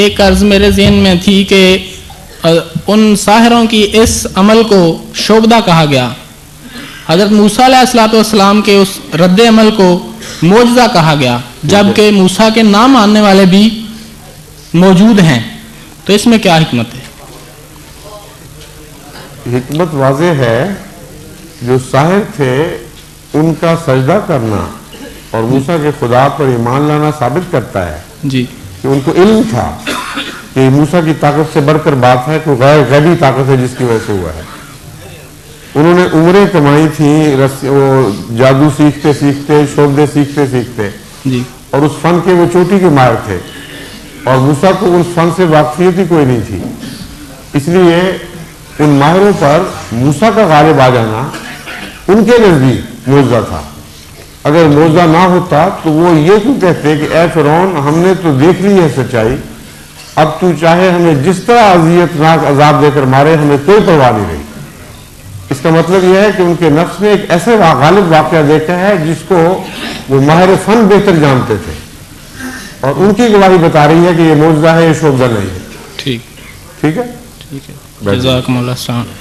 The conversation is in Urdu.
ایک عرض میرے ذہن میں تھی کہ ان ساحروں کی اس عمل کو شعبدہ کہا گیا، حضرت موسیٰ علیہ السلام کے اس رد عمل کو معجزہ کہا گیا، جبکہ موسیٰ کے نام ماننے والے بھی موجود ہیں، تو اس میں کیا حکمت ہے؟ حکمت واضح ہے، جو ساحر تھے ان کا سجدہ کرنا اور موسیٰ کے خدا پر ایمان لانا ثابت کرتا ہے جی کہ ان کو علم تھا کہ موسیٰ کی طاقت سے بڑھ کر بات ہے، کوئی غیبی طاقت ہے جس کی وجہ سے ہوا ہے۔ انہوں نے عمریں کمائی تھیں وہ جادو سیکھتے سیکھتے، شعبدے سیکھتے سیکھتے، جی اور اس فن کے وہ چوٹی کے ماہر تھے، اور موسیٰ کو اس فن سے واقفیت ہی کوئی نہیں تھی۔ اس لیے ان ماہروں پر موسیٰ کا غالب آ جانا ان کے نزدیک معجزہ تھا۔ اگر معجزہ نہ ہوتا تو وہ یہ کیوں کہتے کہ اے فرعون، ہم نے تو دیکھ لی ہے سچائی، اب تو چاہے ہمیں جس طرح اذیتناک عذاب دے کر مارے، ہمیں کوئی پرواہ نہیں رہی۔ اس کا مطلب یہ ہے کہ ان کے نفس نے ایک ایسے غالب واقعہ دیکھا ہے جس کو وہ ماہر فن بہتر جانتے تھے، اور ان کی گواہی بتا رہی ہے کہ یہ معجزہ ہے، یہ شعبدہ نہیں ہے۔ ٹھیک ہے ٹھیک ہے، جزاکم اللہ خیر۔